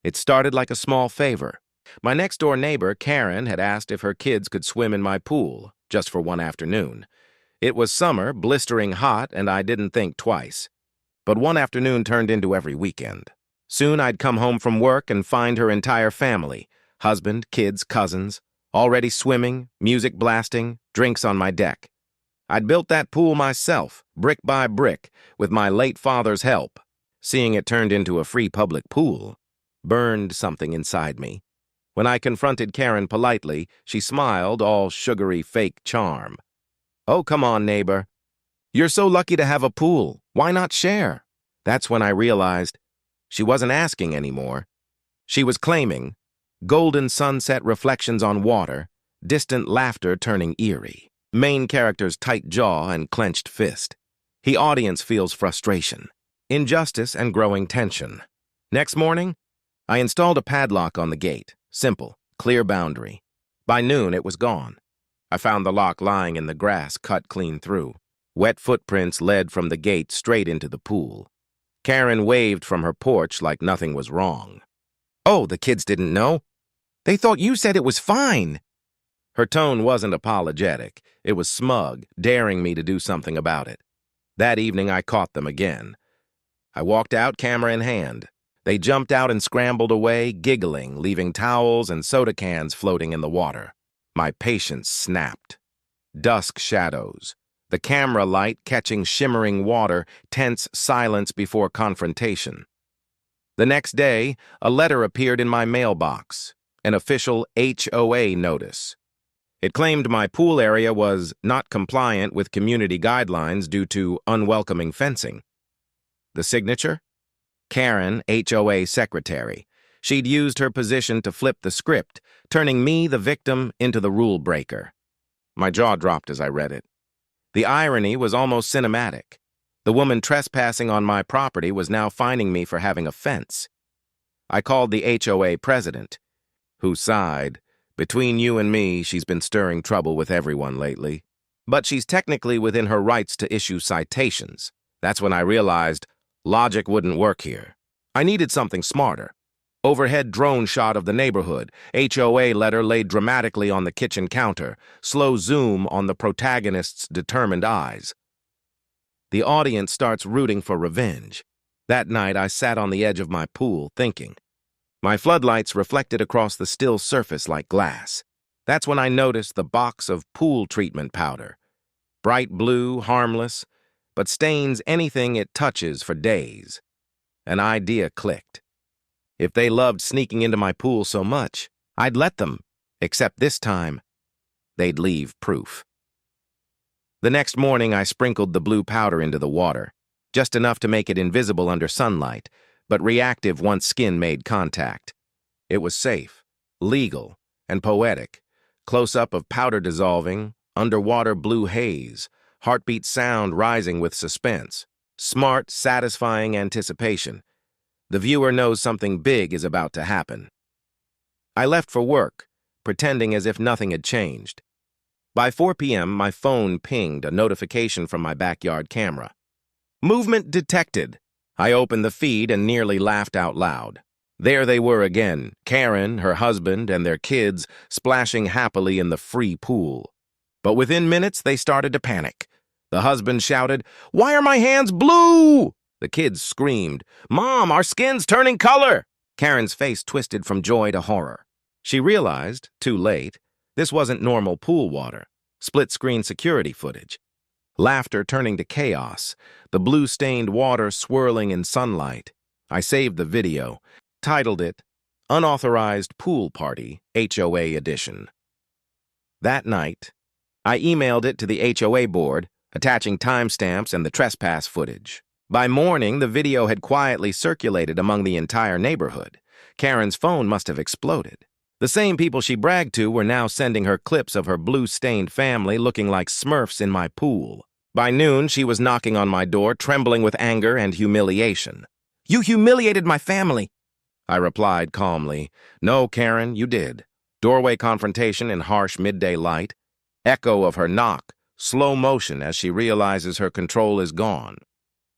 It started like a small favor. My next-door neighbor, Karen, had asked if her kids could swim in my pool, just for one afternoon. It was summer, blistering hot, and I didn't think twice. But one afternoon turned into every weekend. Soon I'd come home from work and find her entire family, husband, kids, cousins, already swimming, music blasting, drinks on my deck. I'd built that pool myself, brick by brick, with my late father's help. Seeing it turned into a free public pool burned something inside me. When I confronted Karen politely, she smiled, all sugary fake charm. "Oh, come on, neighbor. You're so lucky to have a pool. Why not share?" That's when I realized she wasn't asking anymore. She was claiming, golden sunset reflections on water, distant laughter turning eerie. Main character's tight jaw and clenched fist. The audience feels frustration, injustice, and growing tension. Next morning, I installed a padlock on the gate. Simple, clear boundary. By noon, it was gone. I found the lock lying in the grass, cut clean through. Wet footprints led from the gate straight into the pool. Karen waved from her porch like nothing was wrong. "Oh, the kids didn't know? They thought you said it was fine." Her tone wasn't apologetic. It was smug, daring me to do something about it. That evening, I caught them again. I walked out, camera in hand. They jumped out and scrambled away, giggling, leaving towels and soda cans floating in the water. My patience snapped. Dusk shadows. The camera light catching shimmering water, tense silence before confrontation. The next day, a letter appeared in my mailbox, an official HOA notice. It claimed my pool area was not compliant with community guidelines due to unwelcoming fencing. The signature? Karen, HOA secretary. She'd used her position to flip the script, turning me, the victim, into the rule breaker. My jaw dropped as I read it. The irony was almost cinematic. The woman trespassing on my property was now fining me for having a fence. I called the HOA president, who sighed. "Between you and me, she's been stirring trouble with everyone lately. But she's technically within her rights to issue citations." That's when I realized logic wouldn't work here. I needed something smarter. Overhead drone shot of the neighborhood, HOA letter laid dramatically on the kitchen counter, slow zoom on the protagonist's determined eyes. The audience starts rooting for revenge. That night, I sat on the edge of my pool, thinking. My floodlights reflected across the still surface like glass. That's when I noticed the box of pool treatment powder. Bright blue, harmless, but stains anything it touches for days. An idea clicked. If they loved sneaking into my pool so much, I'd let them, except this time, they'd leave proof. The next morning, I sprinkled the blue powder into the water, just enough to make it invisible under sunlight, but reactive once skin made contact. It was safe, legal, and poetic. Close-up of powder dissolving, underwater blue haze, heartbeat sound rising with suspense. Smart, satisfying anticipation. The viewer knows something big is about to happen. I left for work, pretending as if nothing had changed. By 4 p.m., my phone pinged a notification from my backyard camera. "Movement detected." I opened the feed and nearly laughed out loud. There they were again, Karen, her husband, and their kids splashing happily in the free pool. But within minutes, they started to panic. The husband shouted, "Why are my hands blue?" The kids screamed, "Mom, our skin's turning color!" Karen's face twisted from joy to horror. She realized, too late, this wasn't normal pool water, split-screen security footage. Laughter turning to chaos, the blue-stained water swirling in sunlight. I saved the video, titled it, Unauthorized Pool Party, HOA Edition. That night, I emailed it to the HOA board, attaching timestamps and the trespass footage. By morning, the video had quietly circulated among the entire neighborhood. Karen's phone must have exploded. The same people she bragged to were now sending her clips of her blue-stained family looking like Smurfs in my pool. By noon, she was knocking on my door, trembling with anger and humiliation. "You humiliated my family," I replied calmly. "No, Karen, you did." Doorway confrontation in harsh midday light. Echo of her knock, slow motion as she realizes her control is gone.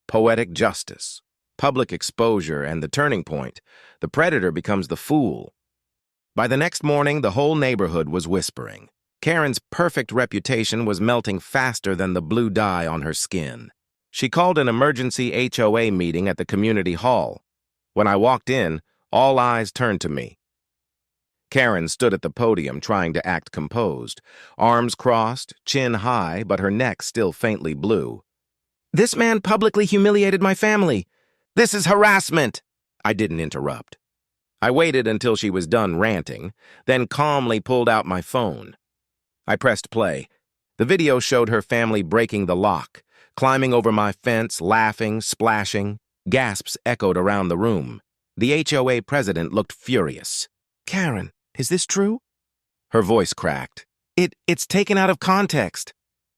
Poetic justice. public exposure, and the turning point. The predator becomes the fool. By the next morning, the whole neighborhood was whispering. Karen's perfect reputation was melting faster than the blue dye on her skin. She called an emergency HOA meeting at the community hall. When I walked in, all eyes turned to me. Karen stood at the podium trying to act composed, arms crossed, chin high, but her neck still faintly blue. "This man publicly humiliated my family. This is harassment." I didn't interrupt. I waited until she was done ranting, then calmly pulled out my phone. I pressed play. The video showed her family breaking the lock, climbing over my fence, laughing, splashing. Gasps echoed around the room. The HOA president looked furious. "Karen, is this true?" Her voice cracked. It's taken out of context."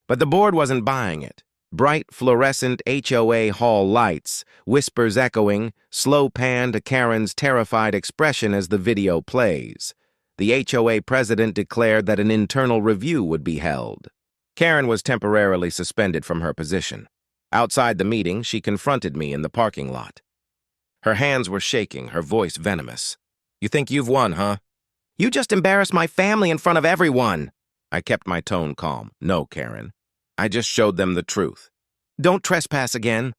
But the board wasn't buying it. Bright fluorescent HOA hall lights, whispers echoing, slow pan to Karen's terrified expression as the video plays. The HOA president declared that an internal review would be held. Karen was temporarily suspended from her position. Outside the meeting, she confronted me in the parking lot. Her hands were shaking, her voice venomous. "You think you've won, huh?" "You just embarrassed my family in front of everyone." I kept my tone calm. "No, Karen. I just showed them the truth." "Don't trespass again."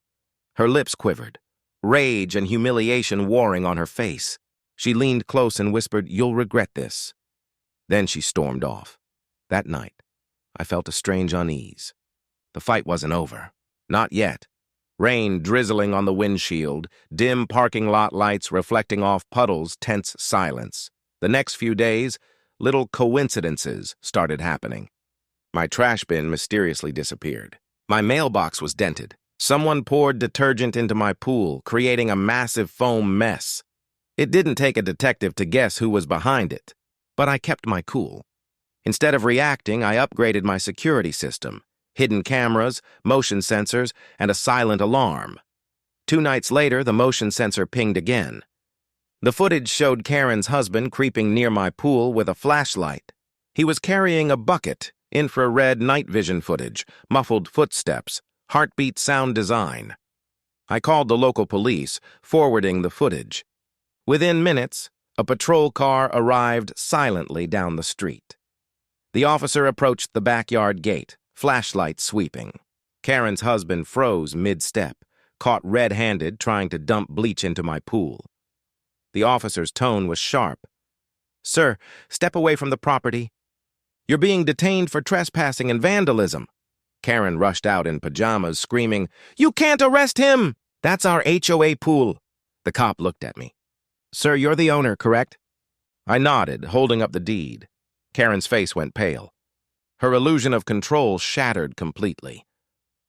Her lips quivered, rage and humiliation warring on her face. She leaned close and whispered, "You'll regret this." Then she stormed off. That night, I felt a strange unease. The fight wasn't over. Not yet. Rain drizzling on the windshield, dim parking lot lights reflecting off puddles, tense silence. The next few days, little coincidences started happening. My trash bin mysteriously disappeared. My mailbox was dented. Someone poured detergent into my pool, creating a massive foam mess. It didn't take a detective to guess who was behind it, but I kept my cool. Instead of reacting, I upgraded my security system. Hidden cameras, motion sensors, and a silent alarm. 2 nights later, the motion sensor pinged again. The footage showed Karen's husband creeping near my pool with a flashlight. He was carrying a bucket, infrared night vision footage, muffled footsteps, heartbeat sound design. I called the local police, forwarding the footage. Within minutes, a patrol car arrived silently down the street. The officer approached the backyard gate, flashlight sweeping. Karen's husband froze mid-step, caught red-handed trying to dump bleach into my pool. The officer's tone was sharp. "Sir, step away from the property. You're being detained for trespassing and vandalism." Karen rushed out in pajamas, screaming, "You can't arrest him! That's our HOA pool." The cop looked at me. "Sir, you're the owner, correct?" I nodded, holding up the deed. Karen's face went pale. Her illusion of control shattered completely.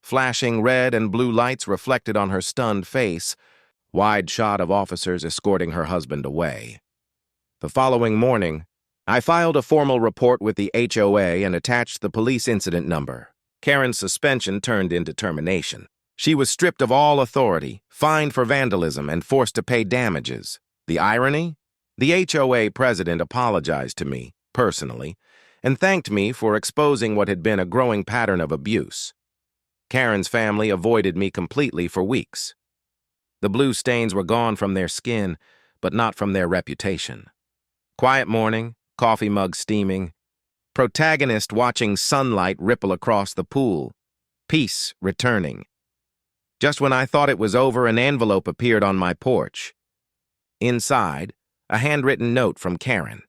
Flashing red and blue lights reflected on her stunned face, wide shot of officers escorting her husband away. The following morning, I filed a formal report with the HOA and attached the police incident number. Karen's suspension turned into termination. She was stripped of all authority, fined for vandalism, and forced to pay damages. The irony? The HOA president apologized to me, personally, and thanked me for exposing what had been a growing pattern of abuse. Karen's family avoided me completely for weeks. The blue stains were gone from their skin, but not from their reputation. Quiet morning, coffee mug steaming, protagonist watching sunlight ripple across the pool, peace returning. Just when I thought it was over, an envelope appeared on my porch. Inside, a handwritten note from Karen.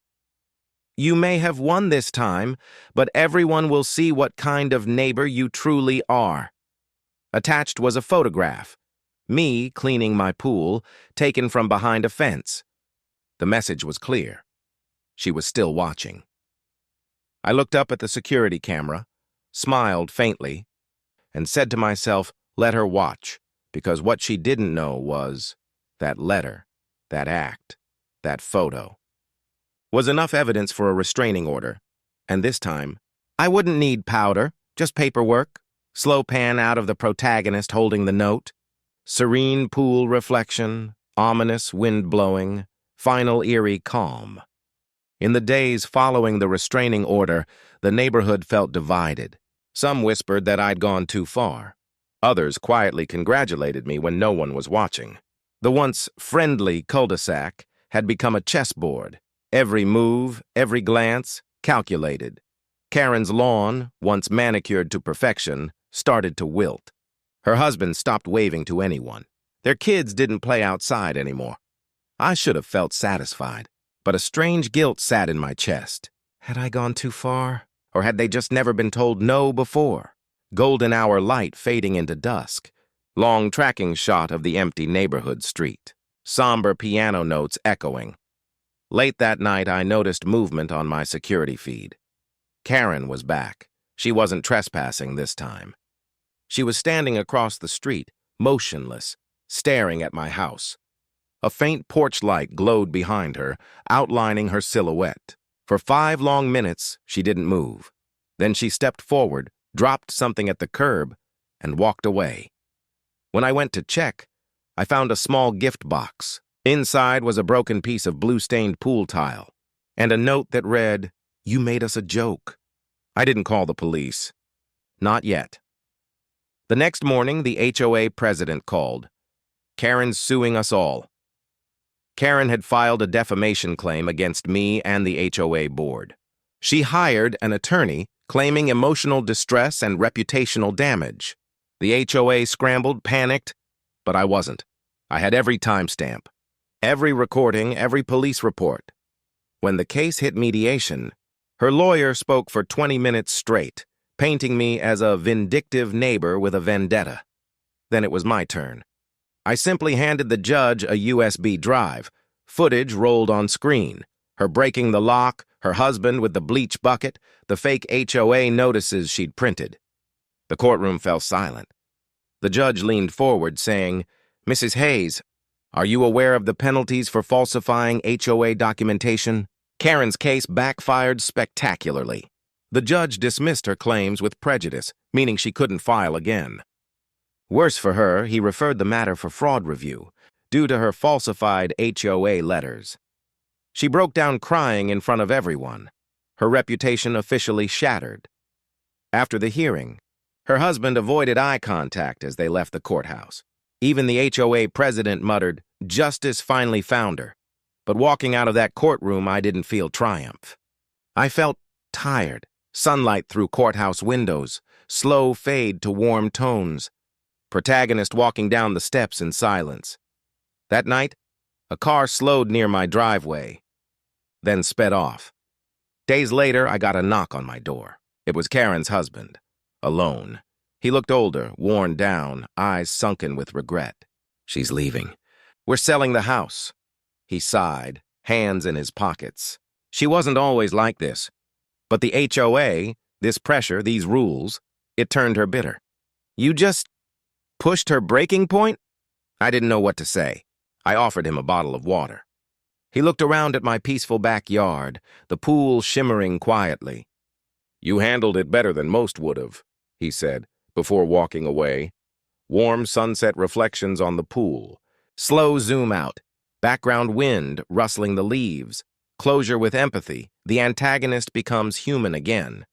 "You may have won this time, but everyone will see what kind of neighbor you truly are." Attached was a photograph, me cleaning my pool, taken from behind a fence. The message was clear. She was still watching. I looked up at the security camera, smiled faintly, and said to myself, let her watch, because what she didn't know was that letter, that act, that photo was enough evidence for a restraining order. And this time, I wouldn't need powder, just paperwork, slow pan out of the protagonist holding the note, serene pool reflection, ominous wind blowing, final eerie calm. In the days following the restraining order, the neighborhood felt divided. Some whispered that I'd gone too far. Others quietly congratulated me when no one was watching. The once friendly cul-de-sac had become a chessboard. Every move, every glance, calculated. Karen's lawn, once manicured to perfection, started to wilt. Her husband stopped waving to anyone. Their kids didn't play outside anymore. I should have felt satisfied, but a strange guilt sat in my chest. Had I gone too far? Or had they just never been told no before? Golden hour light fading into dusk. Long tracking shot of the empty neighborhood street. Somber piano notes echoing. Late that night, I noticed movement on my security feed. Karen was back. She wasn't trespassing this time. She was standing across the street, motionless, staring at my house. A faint porch light glowed behind her, outlining her silhouette. For 5 long minutes, she didn't move. Then she stepped forward, dropped something at the curb, and walked away. When I went to check, I found a small gift box. Inside was a broken piece of blue-stained pool tile, and a note that read, "You made us a joke." I didn't call the police. Not yet. The next morning, the HOA president called. "Karen's suing us all." Karen had filed a defamation claim against me and the HOA board. She hired an attorney claiming emotional distress and reputational damage. The HOA scrambled, panicked, but I wasn't. I had every timestamp, every recording, every police report. When the case hit mediation, her lawyer spoke for 20 minutes straight, painting me as a vindictive neighbor with a vendetta. Then it was my turn. I simply handed the judge a USB drive. Footage rolled on screen. Her breaking the lock, her husband with the bleach bucket, the fake HOA notices she'd printed. The courtroom fell silent. The judge leaned forward, saying, "Mrs. Hayes, are you aware of the penalties for falsifying HOA documentation?" Karen's case backfired spectacularly. The judge dismissed her claims with prejudice, meaning she couldn't file again. Worse for her, he referred the matter for fraud review, due to her falsified HOA letters. She broke down crying in front of everyone, her reputation officially shattered. After the hearing, her husband avoided eye contact as they left the courthouse. Even the HOA president muttered, "Justice finally found her." But walking out of that courtroom, I didn't feel triumph. I felt tired. Sunlight through courthouse windows, slow fade to warm tones. Protagonist walking down the steps in silence. That night, a car slowed near my driveway, then sped off. Days later, I got a knock on my door. It was Karen's husband, alone. He looked older, worn down, eyes sunken with regret. "She's leaving. We're selling the house." He sighed, hands in his pockets. She wasn't always like this. But the HOA, this pressure, these rules, it turned her bitter. "You just pushed her breaking point?" I didn't know what to say. I offered him a bottle of water. He looked around at my peaceful backyard, the pool shimmering quietly. "You handled it better than most would have," he said, before walking away. Warm sunset reflections on the pool. Slow zoom out. Background wind rustling the leaves. Closure with empathy. The antagonist becomes human again.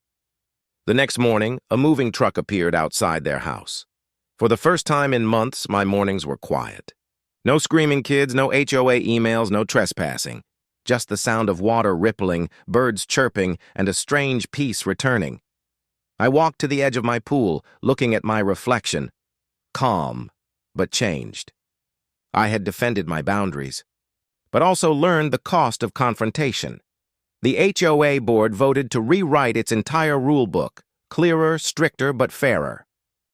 The next morning, a moving truck appeared outside their house. For the first time in months, my mornings were quiet. No screaming kids, no HOA emails, no trespassing. Just the sound of water rippling, birds chirping, and a strange peace returning. I walked to the edge of my pool, looking at my reflection. Calm, but changed. I had defended my boundaries, but also learned the cost of confrontation. The HOA board voted to rewrite its entire rule book, clearer, stricter, but fairer.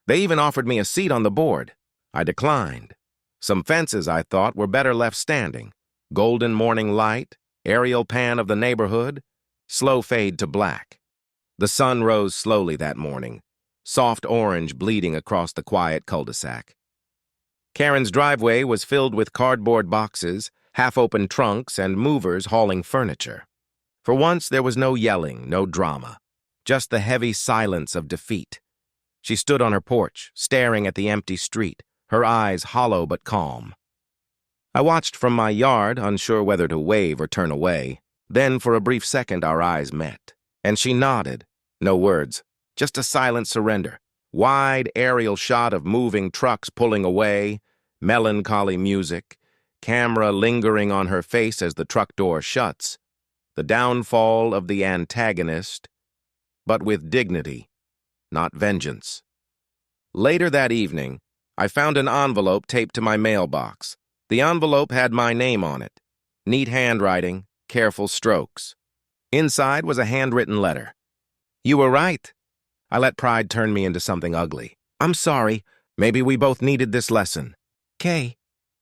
They even offered me a seat on the board. I declined. Some fences, I thought, were better left standing. Golden morning light, aerial pan of the neighborhood, slow fade to black. The sun rose slowly that morning, soft orange bleeding across the quiet cul-de-sac. Karen's driveway was filled with cardboard boxes, half-open trunks, and movers hauling furniture. For once, there was no yelling, no drama, just the heavy silence of defeat. She stood on her porch, staring at the empty street, her eyes hollow but calm. I watched from my yard, unsure whether to wave or turn away. Then, for a brief second, our eyes met, and she nodded. No words, just a silent surrender. Wide aerial shot of moving trucks pulling away, melancholy music, camera lingering on her face as the truck door shuts. The downfall of the antagonist, but with dignity, not vengeance. Later that evening, I found an envelope taped to my mailbox. The envelope had my name on it. Neat handwriting, careful strokes. Inside was a handwritten letter. "You were right." I let pride turn me into something ugly. "I'm sorry. Maybe we both needed this lesson." Kay.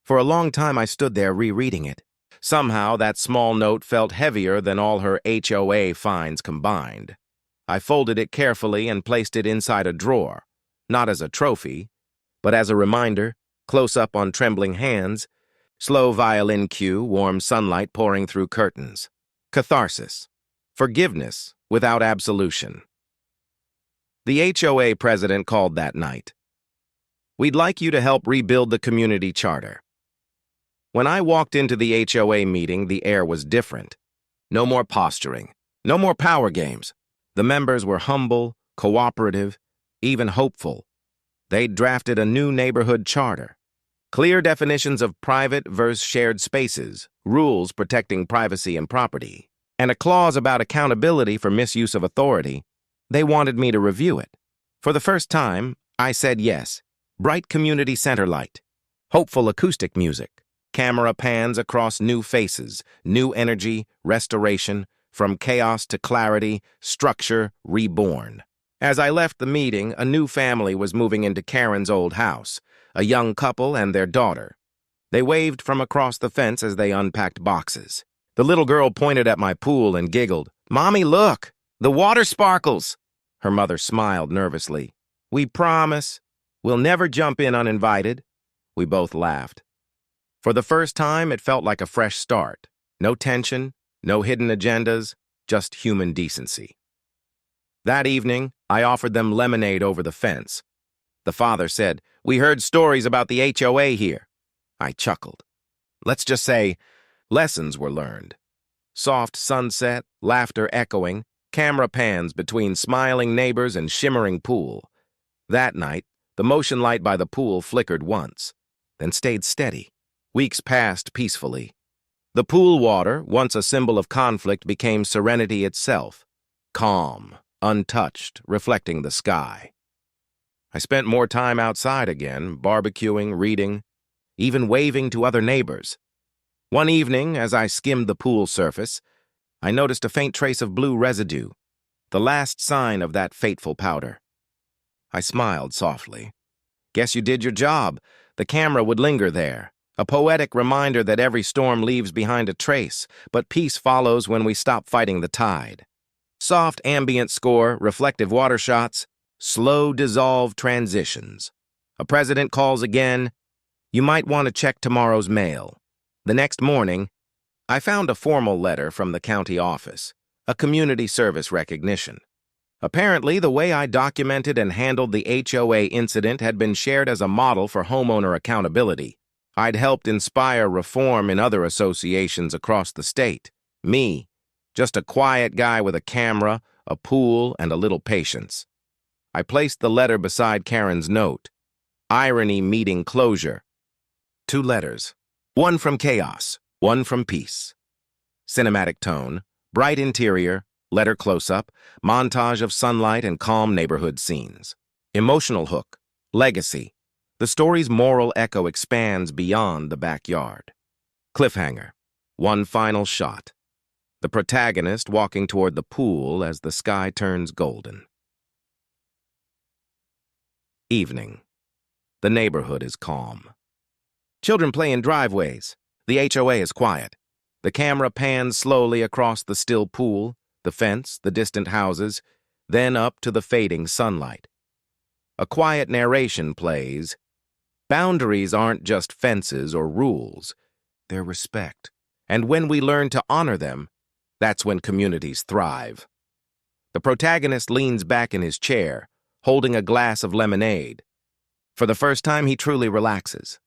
For a long time I stood there rereading it. Somehow that small note felt heavier than all her HOA fines combined. I folded it carefully and placed it inside a drawer, not as a trophy, but as a reminder, close up on trembling hands, slow violin cue, warm sunlight pouring through curtains. Catharsis. Forgiveness without absolution. The HOA president called that night. "We'd like you to help rebuild the community charter." When I walked into the HOA meeting, the air was different. No more posturing. No more power games. The members were humble, cooperative, even hopeful. They'd drafted a new neighborhood charter. Clear definitions of private versus shared spaces, rules protecting privacy and property, and a clause about accountability for misuse of authority. They wanted me to review it. For the first time, I said yes. Bright community center light. Hopeful acoustic music. Camera pans across new faces, new energy, restoration, from chaos to clarity, structure reborn. As I left the meeting, a new family was moving into Karen's old house, a young couple and their daughter. They waved from across the fence as they unpacked boxes. The little girl pointed at my pool and giggled. "Mommy, look! The water sparkles!" Her mother smiled nervously. "We promise. We'll never jump in uninvited." We both laughed. For the first time, it felt like a fresh start. No tension, no hidden agendas, just human decency. That evening, I offered them lemonade over the fence. The father said, "We heard stories about the HOA here." I chuckled. Let's just say, lessons were learned. Soft sunset, laughter echoing, camera pans between smiling neighbors and shimmering pool. That night, the motion light by the pool flickered once, then stayed steady. Weeks passed peacefully. The pool water, once a symbol of conflict, became serenity itself. Calm, untouched, reflecting the sky. I spent more time outside again, barbecuing, reading, even waving to other neighbors. One evening, as I skimmed the pool surface, I noticed a faint trace of blue residue, the last sign of that fateful powder. I smiled softly. Guess you did your job. The camera would linger there. A poetic reminder that every storm leaves behind a trace, but peace follows when we stop fighting the tide. Soft ambient score, reflective water shots, slow dissolve transitions. A president calls again. You might want to check tomorrow's mail. The next morning, I found a formal letter from the county office, a community service recognition. Apparently, the way I documented and handled the HOA incident had been shared as a model for homeowner accountability. I'd helped inspire reform in other associations across the state. Me, just a quiet guy with a camera, a pool, and a little patience. I placed the letter beside Karen's note. Irony meeting closure. 2 letters. One from chaos, one from peace. Cinematic tone, bright interior, letter close-up, montage of sunlight and calm neighborhood scenes. Emotional hook, legacy. The story's moral echo expands beyond the backyard. Cliffhanger, one final shot. The protagonist walking toward the pool as the sky turns golden. Evening. The neighborhood is calm. Children play in driveways. The HOA is quiet. The camera pans slowly across the still pool, the fence, the distant houses, then up to the fading sunlight. A quiet narration plays. Boundaries aren't just fences or rules. They're respect. And when we learn to honor them, that's when communities thrive. The protagonist leans back in his chair, holding a glass of lemonade. For the first time, he truly relaxes.